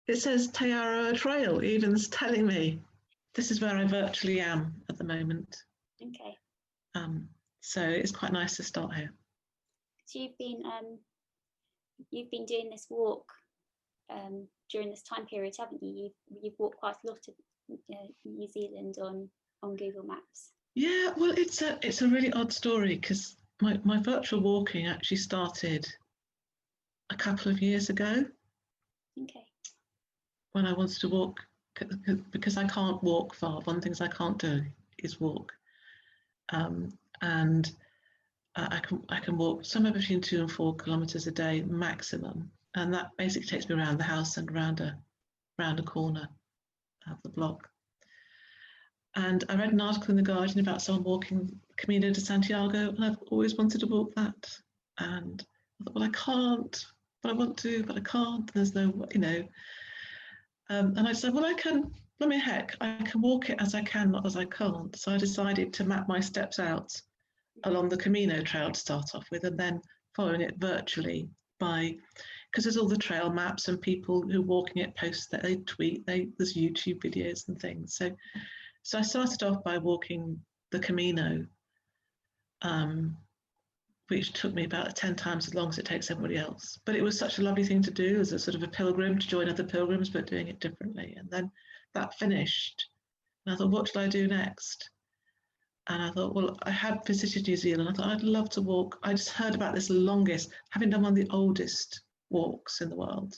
It says Te Aroha Trail, even's telling me. This is where I virtually am at the moment. Okay. So it's quite nice to start here. So you've been doing this walk during this time period, haven't you? You've walked quite a lot of New Zealand on Google Maps. Yeah, well, it's a really odd story because my virtual walking actually started a couple of years ago. Okay. When I wanted to walk, because I can't walk far. One of the things I can't do is walk, and I can walk somewhere between 2 and 4 kilometres a day maximum, and that basically takes me around the house and round a corner of the block. And I read an article in The Guardian about someone walking Camino de Santiago, and I've always wanted to walk that. And I thought, well, I can't, but I want to, but I can't. There's no, and I said, well, I can walk it as I can, not as I can't. So I decided to map my steps out along the Camino trail to start off with, and then following it virtually because there's all the trail maps and people who are walking it post that they tweet, there's YouTube videos and things. So I started off by walking the Camino, which took me about 10 times as long as it takes everybody else. But it was such a lovely thing to do as a sort of a pilgrim, to join other pilgrims, but doing it differently. And then that finished. And I thought, what should I do next? And I thought, well, I had visited New Zealand. I thought, I'd love to walk. I just heard about this longest, having done one of the oldest walks in the world,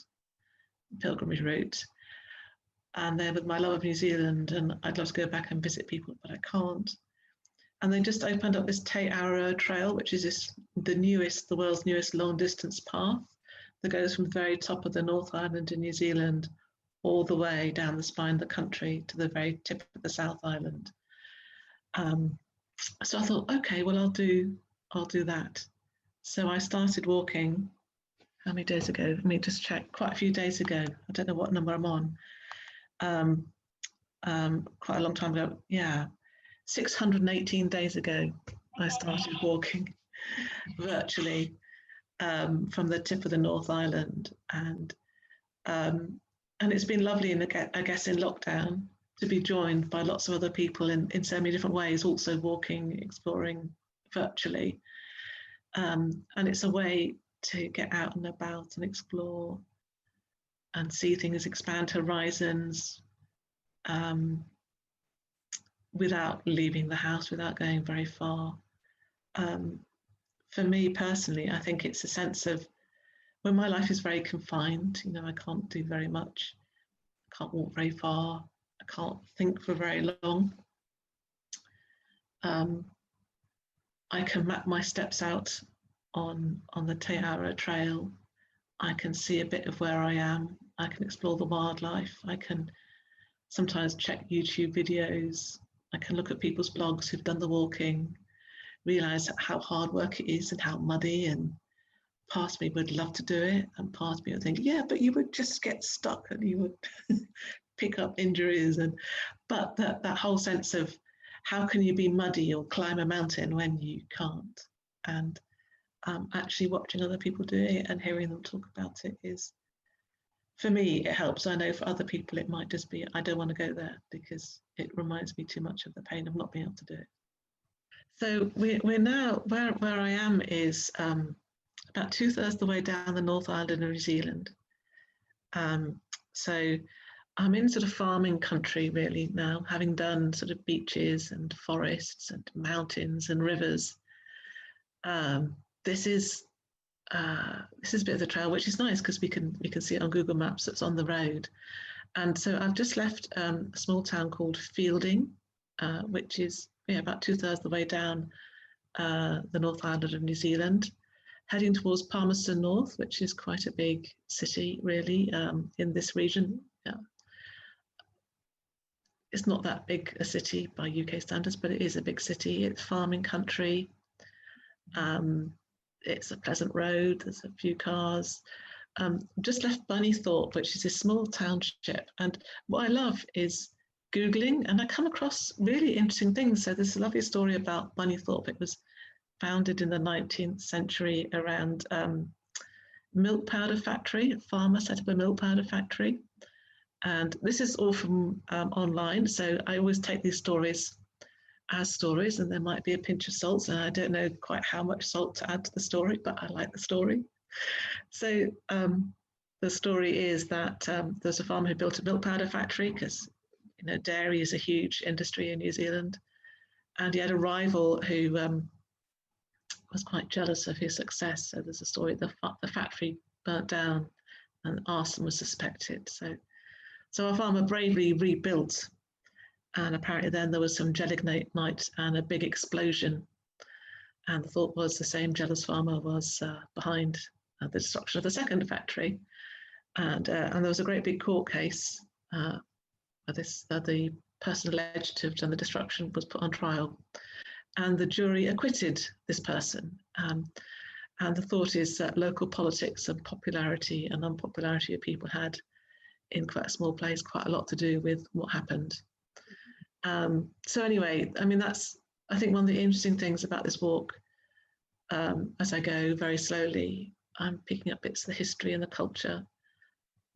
pilgrimage route. And then with my love of New Zealand, and I'd love to go back and visit people, but I can't. And they just opened up this Te Aroha Trail, which is the world's newest long distance path that goes from the very top of the North Island in New Zealand all the way down the spine of the country to the very tip of the South Island. So I thought, okay, well, I'll do that. So I started walking, how many days ago? Let me just check, quite a few days ago. I don't know what number I'm on. Quite a long time ago, yeah. 618 days ago, I started walking virtually from the tip of the North Island, and it's been lovely, I guess, in lockdown, to be joined by lots of other people in so many different ways, also walking, exploring virtually, and it's a way to get out and about and explore and see things, expand horizons. Without leaving the house, without going very far. For me personally, I think it's a sense of when my life is very confined, I can't do very much, I can't walk very far, I can't think for very long. I can map my steps out on the Te Aroha Trail. I can see a bit of where I am. I can explore the wildlife. I can sometimes check YouTube videos. I can look at people's blogs who've done the walking, realise how hard work it is and how muddy, and part of me would love to do it, and part of me would think, yeah, but you would just get stuck and you would pick up injuries. But that whole sense of how can you be muddy or climb a mountain when you can't? And actually watching other people do it and hearing them talk about it is, for me, it helps. I know for other people, it might just be, I don't want to go there because it reminds me too much of the pain of not being able to do it. So we're now, where I am is about 2/3 the way down the North Island of New Zealand. So I'm in sort of farming country really now, having done sort of beaches and forests and mountains and rivers. This is a bit of the trail, which is nice because we can see it on Google Maps. It's on the road, and so I've just left a small town called Fielding, which is about 2/3 the way down the North Island of New Zealand, heading towards Palmerston North, which is quite a big city really in this region. It's not that big a city by UK standards, but it is a big city. It's farming country. It's a pleasant road, there's a few cars. Just left Bunnythorpe, which is a small township. And what I love is Googling, and I come across really interesting things. So there's a lovely story about Bunnythorpe. It was founded in the 19th century around milk powder factory. A farmer set up a milk powder factory. And this is all from online. So I always take these stories as stories, and there might be a pinch of salt. And I don't know quite how much salt to add to the story, but I like the story. So the story is that there's a farmer who built a milk powder factory because, you know, dairy is a huge industry in New Zealand. And he had a rival who was quite jealous of his success. So there's a story, the factory burnt down and arson was suspected. So our farmer bravely rebuilt, and apparently then there was some gelignite and a big explosion. And the thought was the same jealous farmer was behind the destruction of the second factory. And there was a great big court case where the person alleged to have done the destruction was put on trial. And the jury acquitted this person. And the thought is that local politics and popularity and unpopularity of people had, in quite a small place, quite a lot to do with what happened. So anyway, I mean, that's, I think, one of the interesting things about this walk. As I go very slowly, I'm picking up bits of the history and the culture,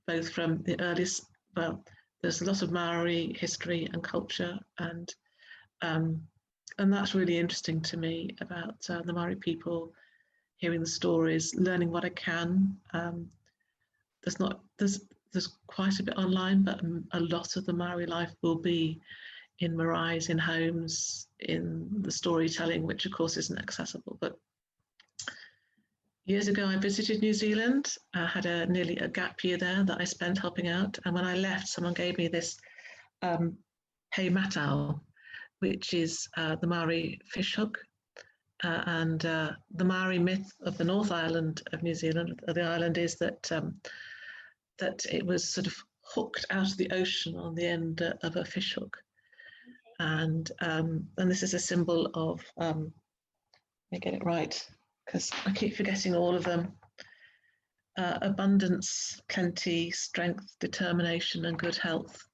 both from the earliest, well, there's a lot of Maori history and culture, and that's really interesting to me about the Maori people, hearing the stories, learning what I can. There's quite a bit online, but a lot of the Maori life will be in maraes, in homes, in the storytelling, which of course isn't accessible. But years ago, I visited New Zealand. I had nearly a gap year there that I spent helping out. And when I left, someone gave me this hei matau, which is the Maori fish hook. And the Maori myth of the North Island of New Zealand, the island, is that that it was sort of hooked out of the ocean on the end of a fish hook. And this is a symbol of, let me get it right, because I keep forgetting all of them. Abundance, plenty, strength, determination, and good health.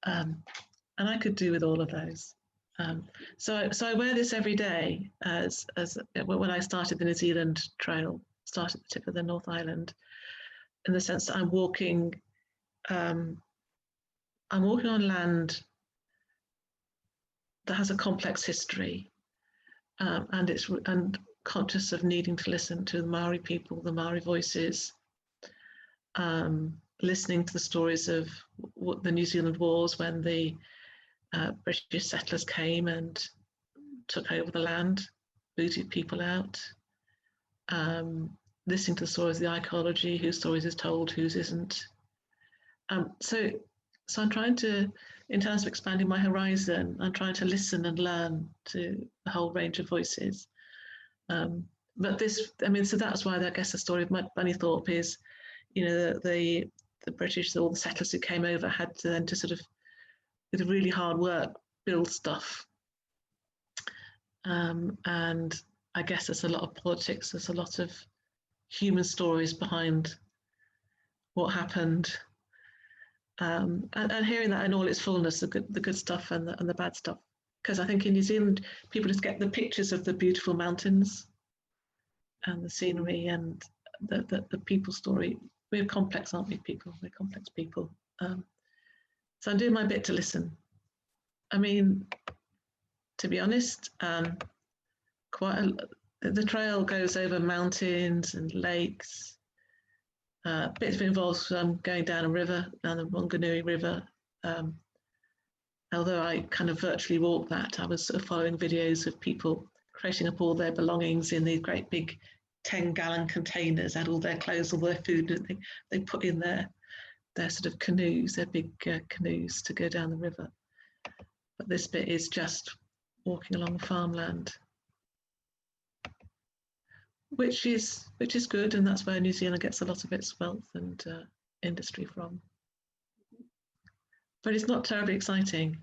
And I could do with all of those. So I wear this every day as when I started the New Zealand Trail, started at the tip of the North Island, in the sense that I'm walking on land that has a complex history, and conscious of needing to listen to the Maori people, the Maori voices, listening to the stories of what the New Zealand Wars, when the British settlers came and took over the land, booted people out, listening to the stories of the archaeology, whose stories is told, whose isn't. So I'm trying to, in terms of expanding my horizon, I'm trying to listen and learn to a whole range of voices. But this, I mean, so that's why I guess the story of Bunnythorpe is, you know, the British, all the settlers who came over had to then to sort of, with really hard work, build stuff. And I guess there's a lot of politics, there's a lot of human stories behind what happened. And hearing that in all its fullness, the good stuff and the bad stuff. Because I think in New Zealand, people just get the pictures of the beautiful mountains and the scenery and the people story. We're complex, aren't we, people? We're complex people. So I'm doing my bit to listen. I mean, to be honest, the trail goes over mountains and lakes. Bits of it involves going down a river, down the Wanganui River. Although I kind of virtually walked that, I was sort of following videos of people creating up all their belongings in these great big 10-gallon containers, had all their clothes, all their food, and they put in their sort of canoes, their big canoes to go down the river. But this bit is just walking along farmland, which is good, and that's where New Zealand gets a lot of its wealth and industry from. But it's not terribly exciting.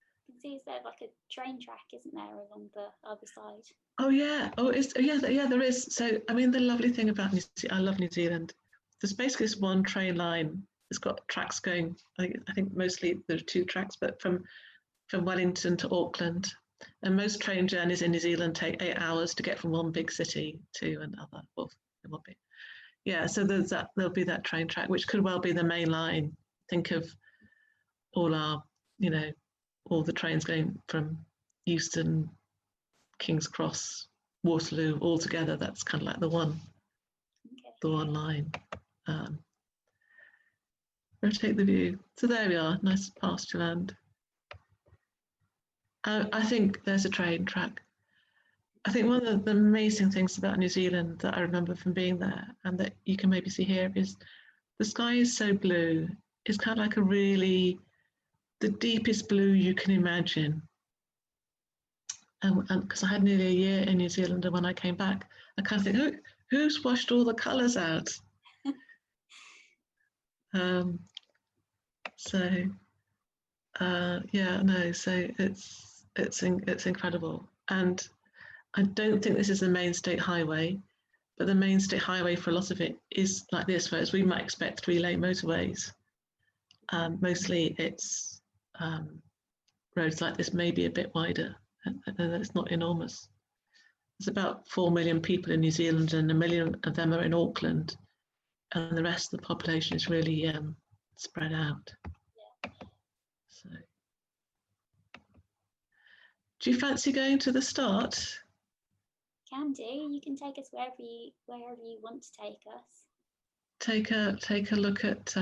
I can see there's like a train track, isn't there, along the other side? Oh yeah, yeah, there is. So I mean, the lovely thing about I love New Zealand. There's basically this one train line. It's got tracks going. I think mostly there are 2 tracks, but from Wellington to Auckland. And most train journeys in New Zealand take 8 hours to get from one big city to another. Well, it will be. Yeah, so there'll be that train track, which could well be the main line. Think of all our, all the trains going from Euston, King's Cross, Waterloo, all together. That's kind of like the one line. Rotate the view. So there we are, nice pasture land. I think there's a train track. I think one of the amazing things about New Zealand that I remember from being there, and that you can maybe see here, is the sky is so blue. It's kind of like the deepest blue you can imagine. And because I had nearly a year in New Zealand, and when I came back, I kind of think, who's washed all the colours out? So it's incredible. And I don't think this is the main state highway, but the main state highway for a lot of it is like this, whereas we might expect 3-lane motorways. Mostly it's roads like this, maybe a bit wider, and it's not enormous. There's about 4 million people in New Zealand, and 1 million of them are in Auckland, and the rest of the population is really spread out. So, do you fancy going to the start? Can do. You can take us wherever you want to take us. Take a look at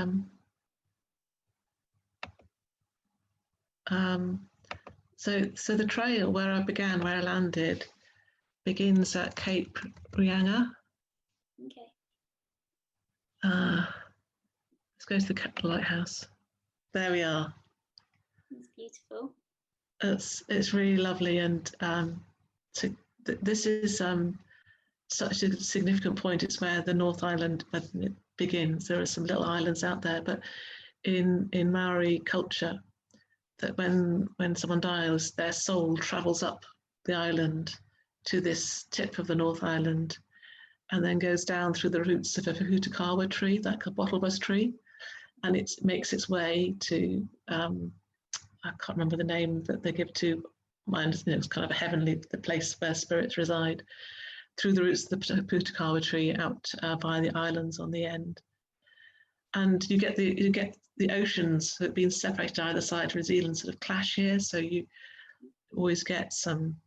so the trail where I began, where I landed, begins at Cape Reinga. Okay. Let's go to the lighthouse. There we are. It's beautiful. It's really lovely, and this is such a significant point. It's where the North Island begins. There are some little islands out there, but in Maori culture, that when someone dies, their soul travels up the island to this tip of the North Island, and then goes down through the roots of a Phakama tree, like a bottlebus tree, and it makes its way to I can't remember the name that they give to. My understanding, it's kind of the place where spirits reside, through the roots of the Phakama tree out via the islands on the end, and you get the oceans that have been separated either side. New Zealand sort of clash here, so you always get some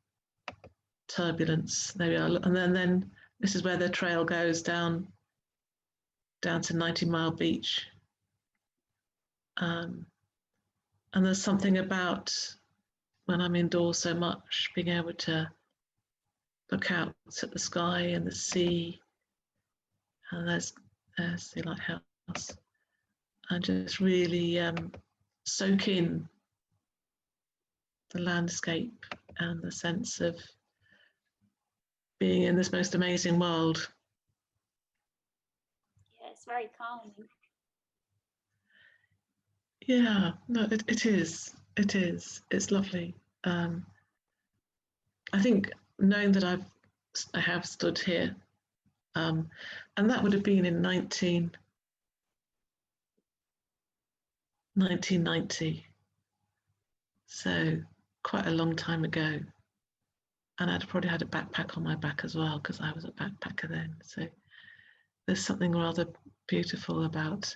turbulence. There we are, and then this is where the trail goes down to 90 Mile Beach. And there's something about, when I'm indoors so much, being able to look out at the sky and the sea, and there's the lighthouse, and just really soak in the landscape and the sense of being in this most amazing world. Yeah, it's very calming. Yeah, no, it is. It's lovely. I think knowing that I have stood here, and that would have been in 1990, so quite a long time ago. And I'd probably had a backpack on my back as well, because I was a backpacker then. So there's something rather beautiful about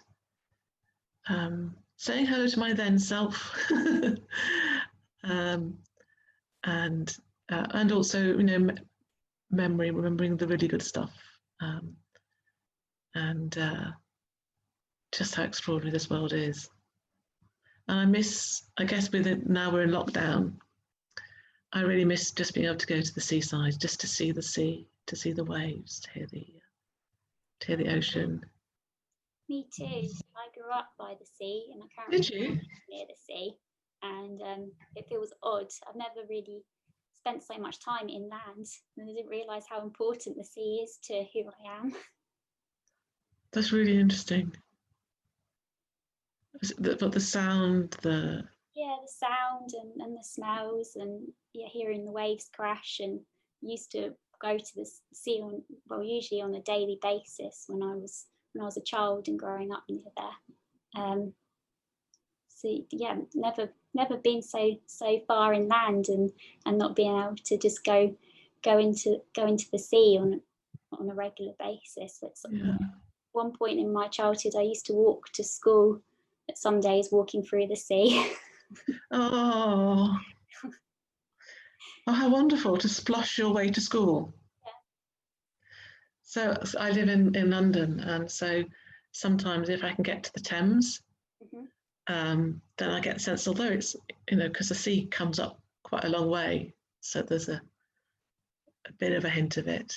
saying hello to my then self, and also, remembering the really good stuff, and just how extraordinary this world is. And I miss, I guess, now we're in lockdown, I really miss just being able to go to the seaside, just to see the sea, to see the waves, to hear the ocean. Me too. I grew up by the sea, and I can't remember near the sea, and it feels odd. I've never really spent so much time inland, and I didn't realise how important the sea is to who I am. That's really interesting. But the sound, the sound and the smells, and hearing the waves crash, and used to go to the sea usually on a daily basis when I was a child and growing up near there. Never been so far inland, and not being able to just go into the sea on a regular basis. It's one point in my childhood, I used to walk to school, some days walking through the sea. Oh, oh, how wonderful to splosh your way to school. So I live in London, and so sometimes if I can get to the Thames, then I get the sense, although it's, because the sea comes up quite a long way, so there's a bit of a hint of it.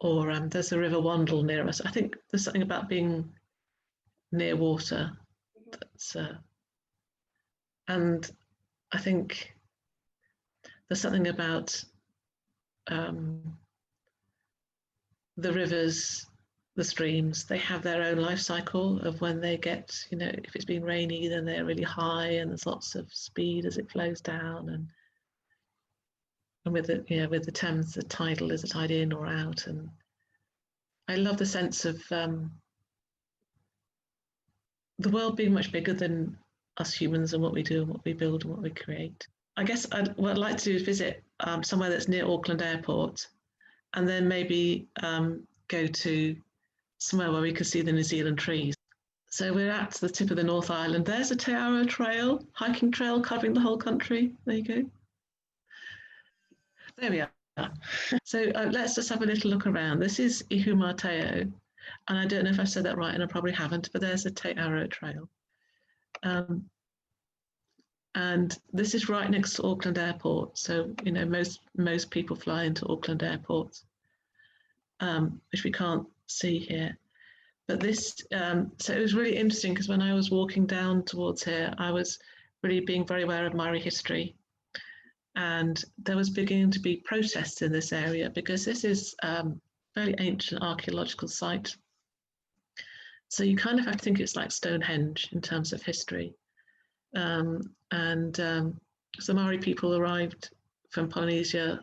Or there's the River Wandle near us. I think there's something about being near water that's, and I think there's something about the rivers, the streams, they have their own life cycle of when they get, if it's been rainy, then they're really high and there's lots of speed as it flows down. And with the Thames, the tidal is a tide in or out. And I love the sense of the world being much bigger than us humans and what we do and what we build and what we create. I guess what I'd like to do is visit somewhere that's near Auckland Airport, and then maybe go to somewhere where we can see the New Zealand trees. So we're at the tip of the North Island. There's a Te Ara trail, hiking trail covering the whole country. There you go. There we are. So let's just have a little look around. This is Ihumateo, and I don't know if I said that right, and I probably haven't, but there's a Te Ara trail. And this is right next to Auckland Airport. So, most people fly into Auckland Airport, which we can't see here. But this, so it was really interesting because when I was walking down towards here, I was really being very aware of Maori history. And there was beginning to be protests in this area because this is a very ancient archaeological site. So you kind of have to think it's like Stonehenge in terms of history. So Maori people arrived from Polynesia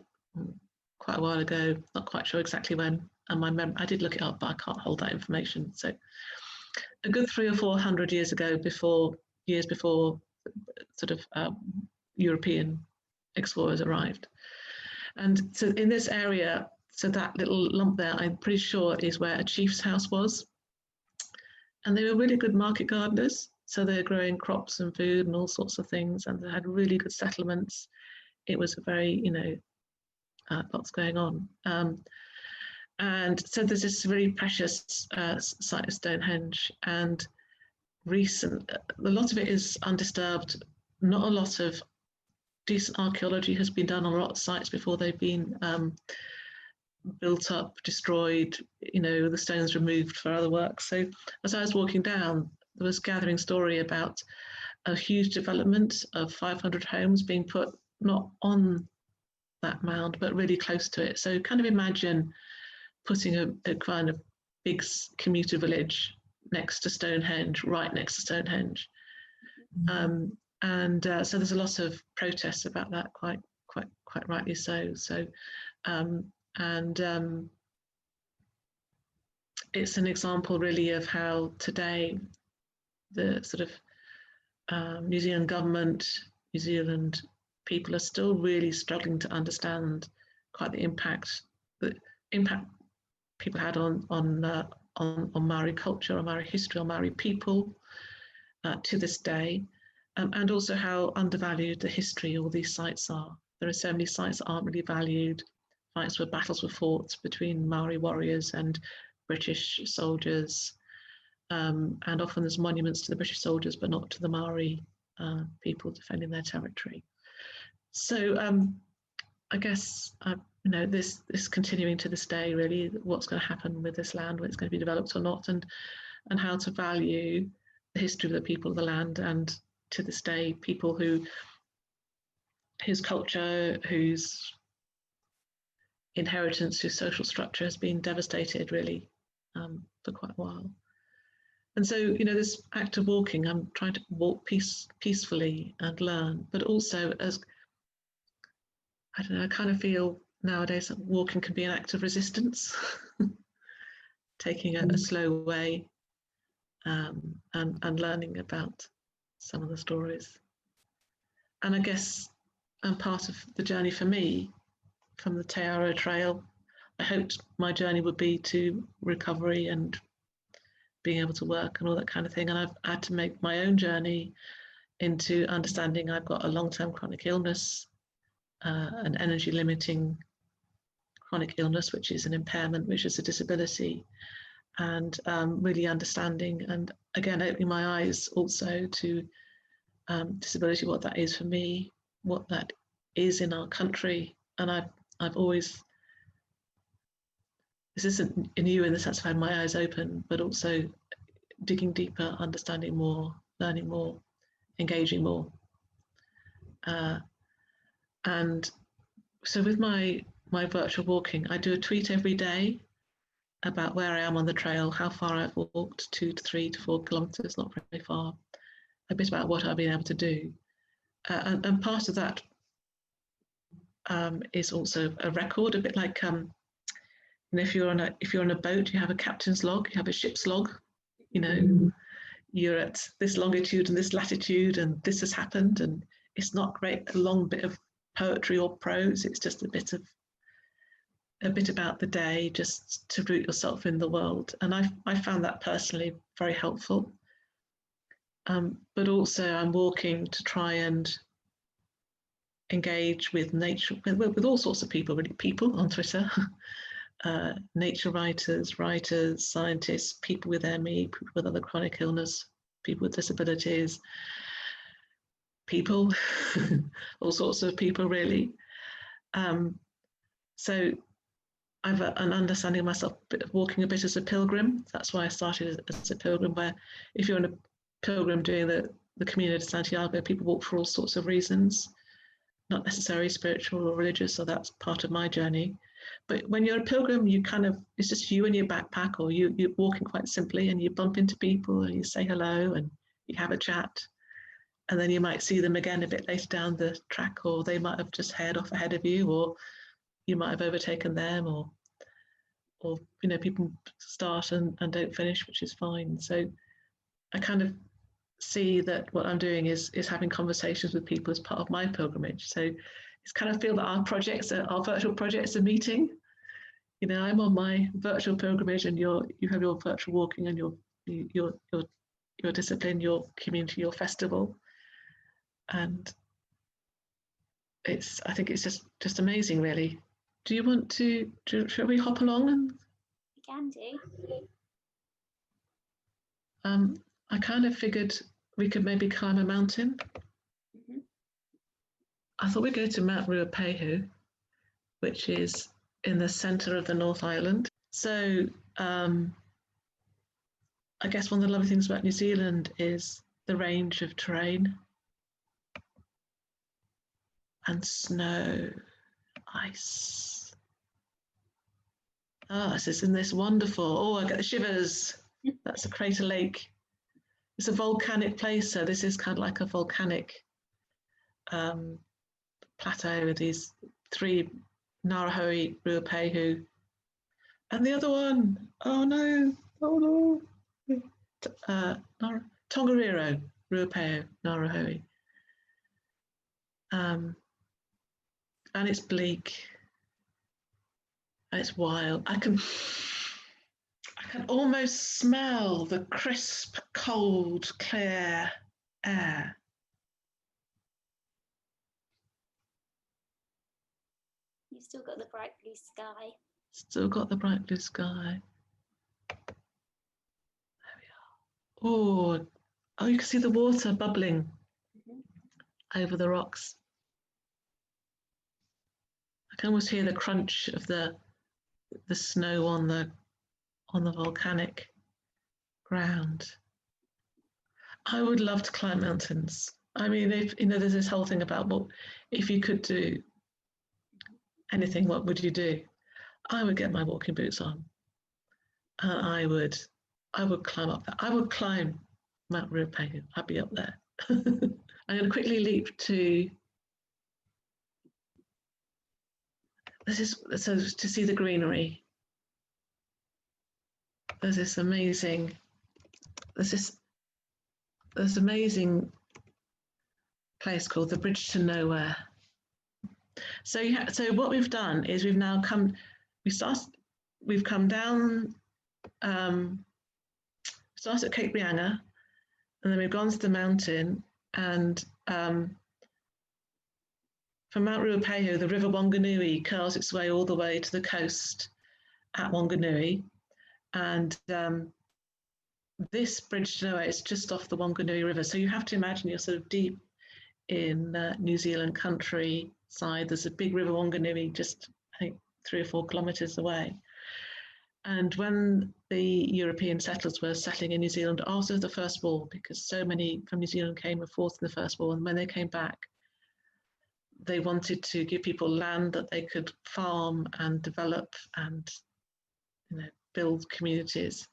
quite a while ago, not quite sure exactly when. And I did look it up, but I can't hold that information. So a good 300 or 400 years ago, years before sort of European explorers arrived. And so in this area, so that little lump there, I'm pretty sure is where a chief's house was. And they were really good market gardeners. So they're growing crops and food and all sorts of things. And they had really good settlements. It was a very, lots going on. And so there's this really precious site of Stonehenge, and a lot of it is undisturbed. Not a lot of decent archaeology has been done on a lot of sites before they've been built up, destroyed, the stones removed for other work. So as I was walking down, there was gathering story about a huge development of 500 homes being put not on that mound, but really close to it. So kind of imagine putting a kind of big commuter village next to Stonehenge, right next to Stonehenge. So there's a lot of protests about that, quite rightly so. So, it's an example really of how today the sort of New Zealand government, New Zealand people are still really struggling to understand quite the impact people had on Maori culture, on Maori history, on Maori people to this day, and also how undervalued the history of all these sites are. There are so many sites that aren't really valued, sites where battles were fought between Maori warriors and British soldiers, and often there's monuments to the British soldiers, but not to the Maori people defending their territory. So I guess this continuing to this day, really, what's going to happen with this land, whether it's going to be developed or not, and how to value the history of the people of the land, and to this day, people whose culture, whose inheritance, whose social structure has been devastated, really, for quite a while. And so, this act of walking, I'm trying to walk peacefully and learn, but also as, I don't know, I kind of feel nowadays that walking can be an act of resistance, taking a slow way, and learning about some of the stories. And I guess part of the journey for me, from the Te Ara Trail hoped my journey would be to recovery and being able to work and all that kind of thing. And I've had to make my own journey into understanding I've got a long-term chronic illness, an energy limiting chronic illness, which is an impairment, which is a disability, and really understanding and again opening my eyes also to disability, what that is for me, what that is in our country. And I've always, this isn't new in the sense of having my eyes open, but also digging deeper, understanding more, learning more, engaging more. And so with my virtual walking, I do a tweet every day about where I am on the trail, how far I've walked, 2 to 3 to 4 kilometres, not very far, a bit about what I've been able to do. And part of that is also a record, a bit like, and if you're on a boat, you have a captain's log, you have a ship's log, you know, you're at this longitude and this latitude and this has happened, and it's not great, a long bit of poetry or prose, it's just a bit about the day, just to root yourself in the world. And I found that personally very helpful. But also I'm walking to try and engage with nature, with all sorts of people, really, people on Twitter, nature writers, scientists, people with ME, people with other chronic illness, people with disabilities, people, all sorts of people really. So I've an understanding of myself, walking a bit as a pilgrim. That's why I started as a pilgrim, where if you're on a pilgrim doing the Camino de Santiago, people walk for all sorts of reasons, not necessarily spiritual or religious, so that's part of my journey. But when you're a pilgrim, you kind of, it's just you and your backpack, or you're walking quite simply, and you bump into people and you say hello and you have a chat, and then you might see them again a bit later down the track, or they might have just headed off ahead of you, or you might have overtaken them, or you know, people start and don't finish, which is fine. So I kind of see that what I'm doing is having conversations with people as part of my pilgrimage. So it's kind of feel that our virtual projects are meeting. You know, I'm on my virtual pilgrimage, and you have your virtual walking and your discipline, your community, your festival, and I think it's just amazing, really. Do you want to? Shall we hop along? And We can do. I kind of figured we could maybe climb a mountain. Mm-hmm. I thought we'd go to Mount Ruapehu, which is in the centre of the North Island. So I guess one of the lovely things about New Zealand is the range of terrain and snow, ice. Oh, this in this wonderful, oh, I get the shivers. That's a crater lake. It's a volcanic place, so this is kind of like a volcanic plateau with these 3, Ngārahoe, Ruapehu, and the other one, oh no, Tongariro, Ruapehu, Ngārahoe. And it's bleak, and it's wild. I can almost smell the crisp, cold, clear air. You've still got the bright blue sky. Still got the bright blue sky. There we are. Oh, you can see the water bubbling over the rocks. I can almost hear the crunch of the snow on the volcanic ground. I would love to climb mountains. I mean, if you know, there's this whole thing about, well, if you could do anything, what would you do? I would get my walking boots on, and I would climb up there. I would climb Mount Ruapehu. I'd be up there. I'm going to quickly leap to so to see the greenery. There's this amazing place called the Bridge to Nowhere. So what we've done is we've we've come down, started at Cape Reinga, and then we've gone to the mountain, and from Mount Ruapehu, the River Wanganui curls its way all the way to the coast at Wanganui, and this bridge to nowhere is just off the Wanganui River. So you have to imagine you're sort of deep in New Zealand countryside. There's a big River Wanganui just, I think, 3 or 4 kilometres away. And when the European settlers were settling in New Zealand after the First War, because so many from New Zealand came and fought in the First War, and when they came back, they wanted to give people land that they could farm and develop and, you know, build communities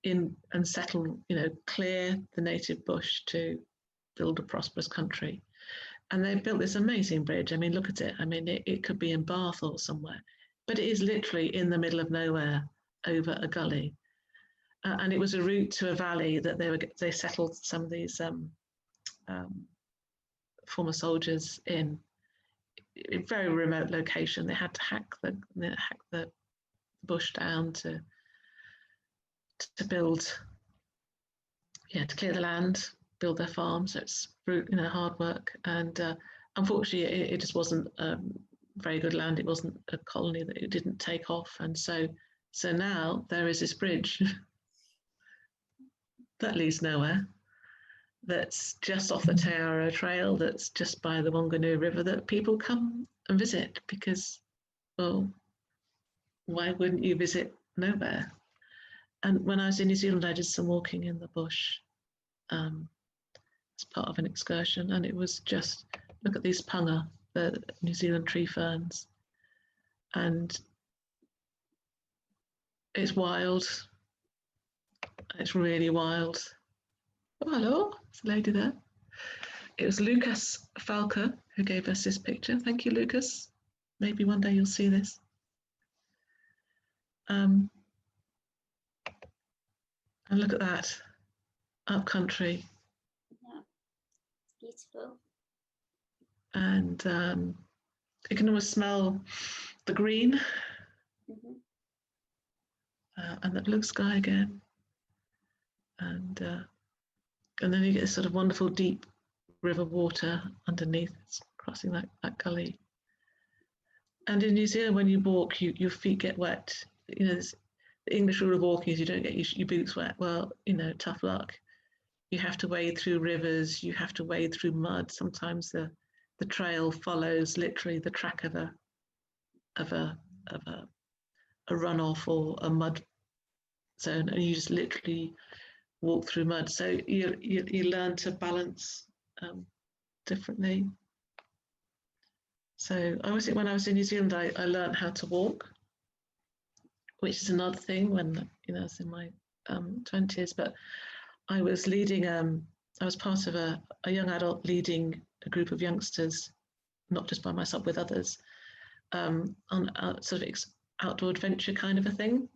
in and settle, you know, clear the native bush to build a prosperous country. And they built this amazing bridge. I mean, look at it. I mean, it could be in Bath or somewhere, but it is literally in the middle of nowhere over a gully. And it was a route to a valley that they settled some of these former soldiers in a very remote location. They had to hack the bush down to build, to clear the land, build their farm. So it's, you know, hard work. And unfortunately, it just wasn't very good land. It wasn't a colony, that it didn't take off. And so now there is this bridge that leads nowhere, that's just off the Te Aroha Trail, that's just by the Wanganui River, that people come and visit because, well, why wouldn't you visit nowhere? And when I was in New Zealand, I did some walking in the bush as part of an excursion, and it was just, look at these punga, the New Zealand tree ferns, and it's wild. It's really wild. Oh, hello, there's a lady there. It was Lucas Falker who gave us this picture. Thank you, Lucas. Maybe one day you'll see this. And look at that, up country. Yeah, it's beautiful. And you can almost smell the green. Mm-hmm. And the blue sky again. And then you get this sort of wonderful deep river water underneath, it's crossing that gully. And in New Zealand, when you walk, your feet get wet. You know, the English rule of walking is you don't get your boots wet. Well, you know, tough luck. You have to wade through rivers. You have to wade through mud. Sometimes the trail follows literally the track of a runoff or a mud zone, and you just literally walk through mud. So you learn to balance differently. So I always think when I was in New Zealand, I learned how to walk, which is another thing when, you know, I was in my 20s. But I was leading, I was part of a young adult leading a group of youngsters, not just by myself, with others, on a sort of outdoor adventure kind of a thing.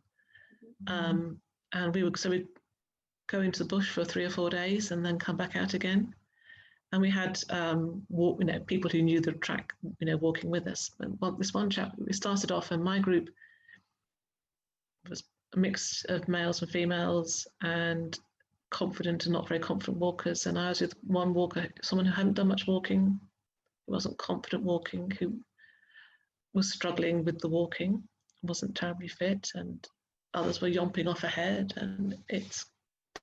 And we'd go into the bush for 3 or 4 days and then come back out again. And we had people who knew the track, you know, walking with us. And this one chap, we started off, and my group was a mix of males and females, and confident and not very confident walkers. And I was with one walker, someone who hadn't done much walking, who wasn't confident walking, who was struggling with the walking, wasn't terribly fit, and others were yomping off ahead. And it's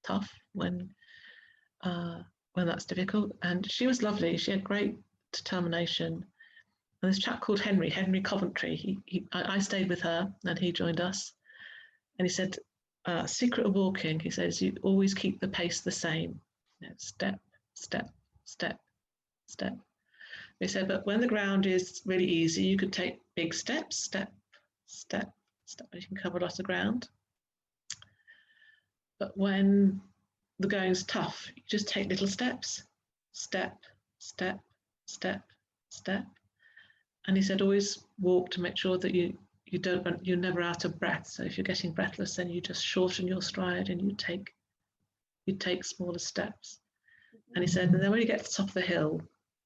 tough when that's difficult. And she was lovely. She had great determination. And this chap called Henry Coventry, I stayed with her, and he joined us. And he said, secret of walking, he says, you always keep the pace the same. You know, step, step, step, step. He said, but when the ground is really easy, you could take big steps, step, step, step. You can cover a lot of ground. But when the going's tough, you just take little steps, step, step, step, step. And he said, always walk to make sure that you're never out of breath. So if you're getting breathless, then you just shorten your stride and you take smaller steps. And he said, and then when you get to the top of the hill,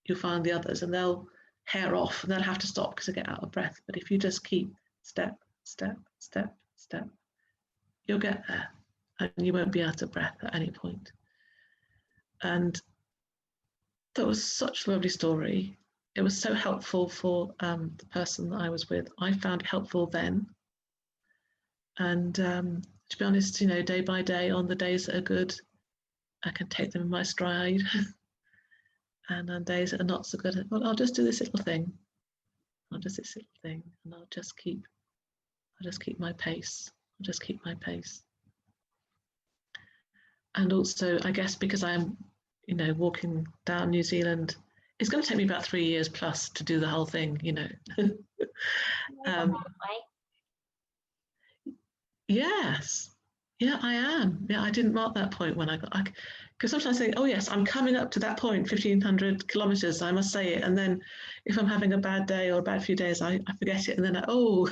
you'll find the others, and they'll hair off and they'll have to stop because they get out of breath. But if you just keep step, step, step, step. You'll get there and you won't be out of breath at any point. And that was such a lovely story. It was so helpful for the person that I was with. I found it helpful then. And to be honest, you know, day by day, on the days that are good, I can take them in my stride. And on days that are not so good, well, I'll just do this little thing. I'll just do this little thing, and I'll just keep my pace. I'll just keep my pace. And also, I guess because I'm, you know, walking down New Zealand, it's going to take me about 3 years plus to do the whole thing, you know. Yes, yeah, I am. Yeah, I didn't mark that point when I got, because sometimes I think, oh yes, I'm coming up to that point, 1,500 kilometers, I must say it. And then if I'm having a bad day or a bad few days, I forget it. And then oh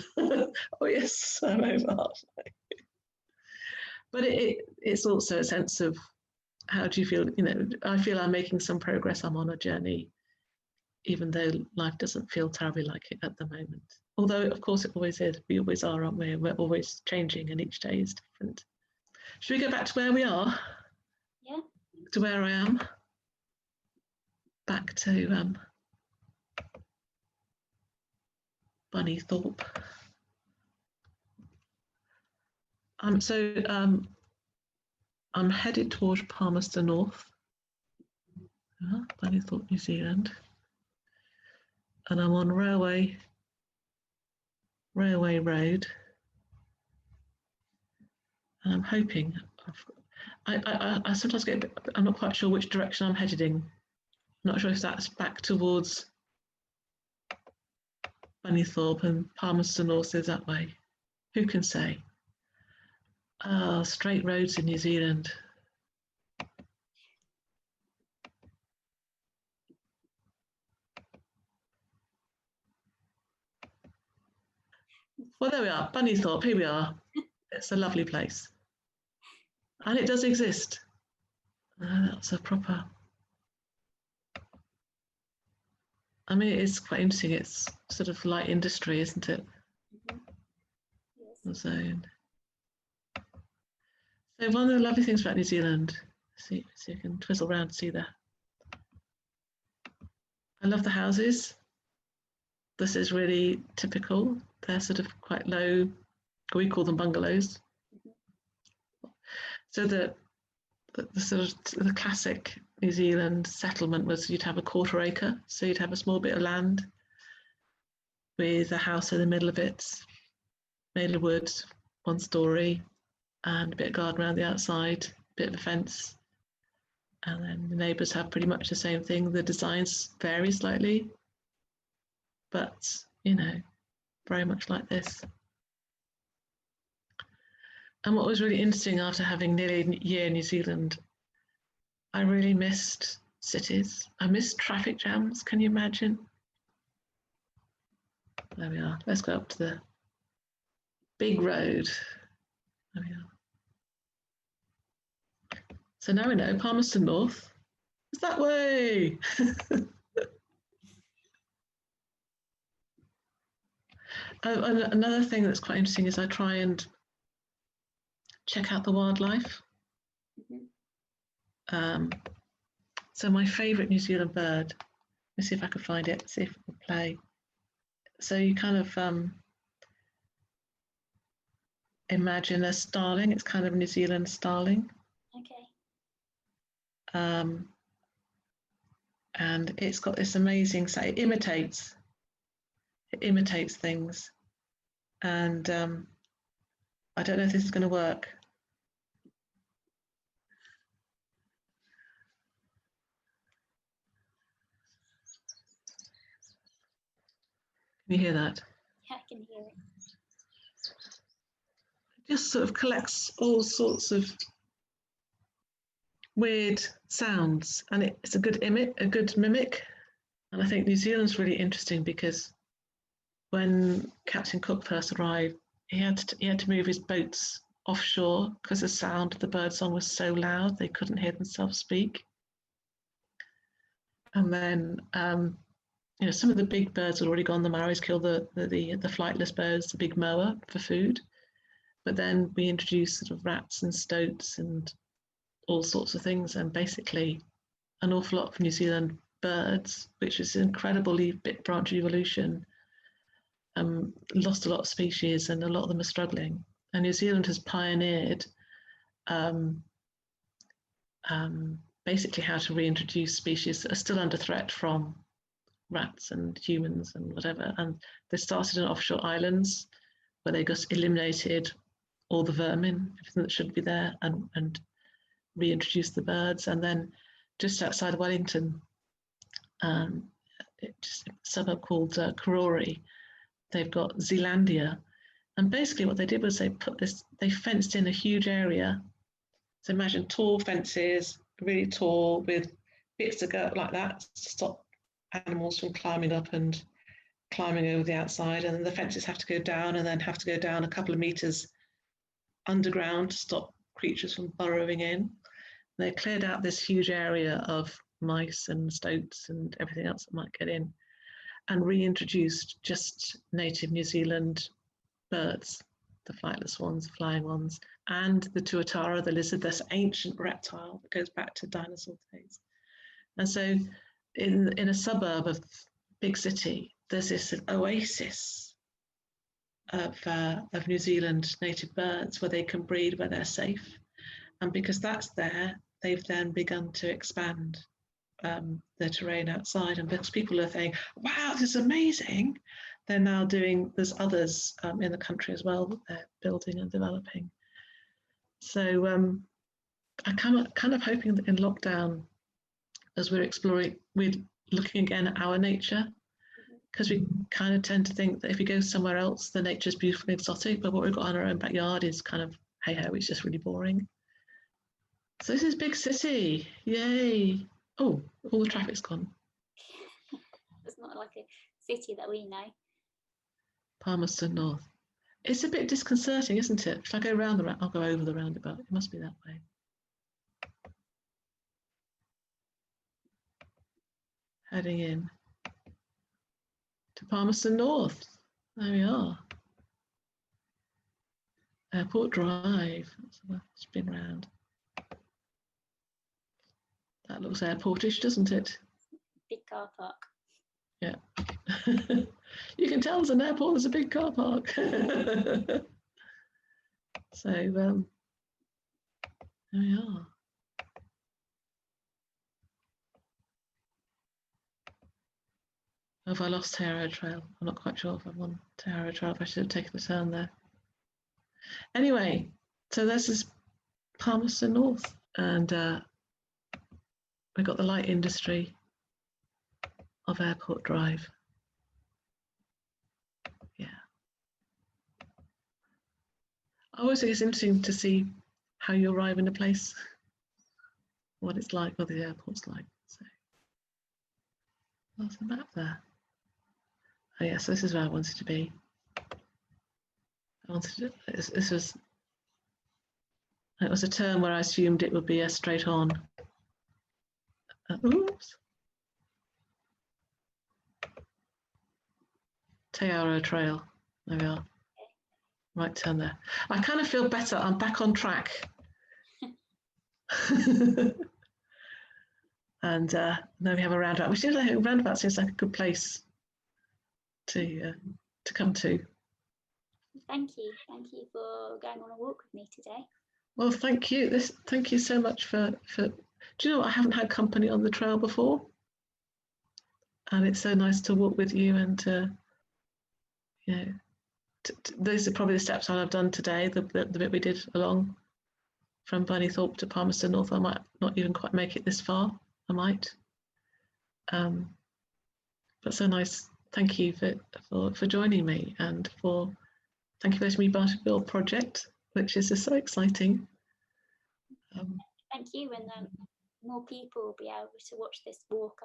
yes, I'm over halfway. But it's also a sense of, how do you feel? You know, I feel I'm making some progress. I'm on a journey, even though life doesn't feel terribly like it at the moment. Although, of course, it always is. We always are, aren't we? We're always changing, and each day is different. Should we go back to where we are? Yeah. To where I am? Back to Bunnythorpe. I'm headed towards Palmerston North, Bunnythorpe, New Zealand, and I'm on Railway Road, and I'm hoping. I sometimes get a bit, I'm not quite sure which direction I'm headed in. I'm not sure if that's back towards Bunnythorpe and Palmerston North is that way. Who can say? Straight roads in New Zealand. Well, there we are, Bunnythorpe, here we are. It's a lovely place. And it does exist. That's a proper, I mean, it is quite interesting. It's sort of light industry, isn't it? Mm-hmm. Yes. So one of the lovely things about New Zealand, see you can twizzle around to see that. I love the houses. This is really typical. They're sort of quite low, we call them bungalows. Mm-hmm. So the sort of the classic New Zealand settlement was you'd have a quarter acre, so you'd have a small bit of land with a house in the middle of it, made of wood, 1 story, and a bit of garden around the outside, a bit of a fence. And then the neighbours have pretty much the same thing. The designs vary slightly, but, you know, very much like this. And what was really interesting after having nearly a year in New Zealand, I really missed cities. I missed traffic jams, can you imagine? There we are. Let's go up to the big road. There we are. So now we know Palmerston North is that way. Another thing that's quite interesting is I try and check out the wildlife. Mm-hmm. So my favourite New Zealand bird, let me see if I can find it, see if it will play. So you kind of imagine a starling, it's kind of a New Zealand starling. Okay. And it's got this amazing sound. It imitates things. And I don't know if this is going to work. Can you hear that? Yeah, I can hear it. It just sort of collects all sorts of weird sounds, and it's a good mimic. And I think New Zealand's really interesting because when Captain Cook first arrived, he had to move his boats offshore because the sound of the birdsong was so loud they couldn't hear themselves speak. And then some of the big birds had already gone. The Maoris killed the flightless birds, the big moa, for food. But then we introduced sort of rats and stoats and all sorts of things, and basically an awful lot of New Zealand birds, which is an incredible branch evolution, lost a lot of species, and a lot of them are struggling. And New Zealand has pioneered basically how to reintroduce species that are still under threat from rats and humans and whatever. And they started in offshore islands where they just eliminated all the vermin, everything that shouldn't be there, and reintroduced the birds. And then just outside Wellington, just a suburb called Karori, they've got Zealandia. And basically what they did was they fenced in a huge area. So imagine tall fences, really tall, with bits that go up like that to stop animals from climbing up and climbing over the outside. And then the fences have to go down, and then have to go down a couple of meters underground to stop creatures from burrowing in. And they cleared out this huge area of mice and stoats and everything else that might get in, and reintroduced just native New Zealand birds, the flightless ones, the flying ones, and the tuatara, the lizard, this ancient reptile that goes back to dinosaur days. And so in a suburb of big city, there's this oasis of New Zealand native birds where they can breed, where they're safe. And because that's there, they've then begun to expand their terrain outside. And because people are saying, wow, this is amazing, they're now there's others in the country as well that they're building and developing. So I'm kind of hoping that in lockdown, as we're exploring, we're looking again at our nature, because we kind of tend to think that if we go somewhere else, the nature's beautiful and exotic, but what we've got in our own backyard is kind of, hey ho, it's just really boring. So this is big city, yay. Oh, all the traffic's gone. It's not like a city that we know. Palmerston North. It's a bit disconcerting, isn't it? If I go round I'll go over the roundabout. It must be that way. Heading in to Palmerston North. There we are. Airport Drive. Let's spin round. That looks airportish, doesn't it? Big car park. Yeah. You can tell there's an airport, there's a big car park. So there we are. Have I lost Te Aroha Trail? I'm not quite sure if I'm on Te Aroha Trail, if I should have taken the turn there. Anyway, so this is Palmerston North, and we've got the light industry of Airport Drive. Yeah. I always think it's interesting to see how you arrive in a place, what it's like, what the airport's like. So there's a map there. Oh yes, this is where I wanted to be. It was a turn where I assumed it would be a straight on. Oops. Te Aroha Trail. There we are. Right turn there. I kind of feel better. I'm back on track. And now we have a roundabout. Which seems like a roundabout seems like a good place to come to. Thank you for going on a walk with me today. Well, thank you. Thank you so much for. Do you know what? I haven't had company on the trail before, and it's so nice to walk with you and to, those are probably the steps I've done today. The bit we did along from Bunnythorpe to Palmerston North. I might not even quite make it this far. I might. But so nice. Thank you for joining me, and thank you for letting me be part of your project, which is just so exciting. Thank you, and more people will be able to watch this walk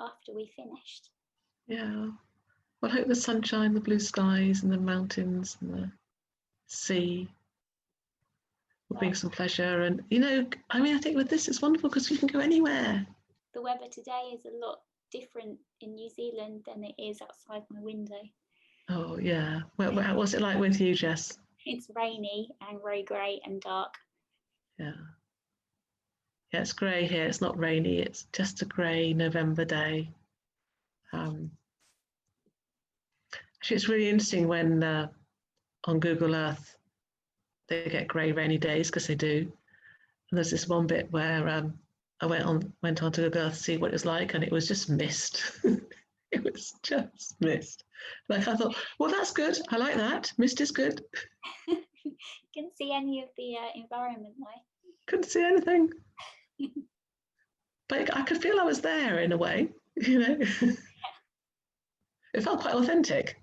after we finished. Yeah. Well, I hope the sunshine, the blue skies, and the mountains and the sea will bring some pleasure. And I think with this it's wonderful because you can go anywhere. The weather today is a lot different in New Zealand than it is outside my window. Oh yeah. What was it like with you, Jess? It's rainy and very grey and dark. Yeah. Yeah, it's grey here. It's not rainy. It's just a grey November day. Actually, it's really interesting when on Google Earth they get grey, rainy days, because they do. And there's this one bit where I went on to Google Earth to see what it was like, and it was just mist. It was just mist. Like I thought, well, that's good. I like that. Mist is good. Couldn't see any of the environment though. Couldn't see anything. But I could feel I was there in a way, you know. It felt quite authentic.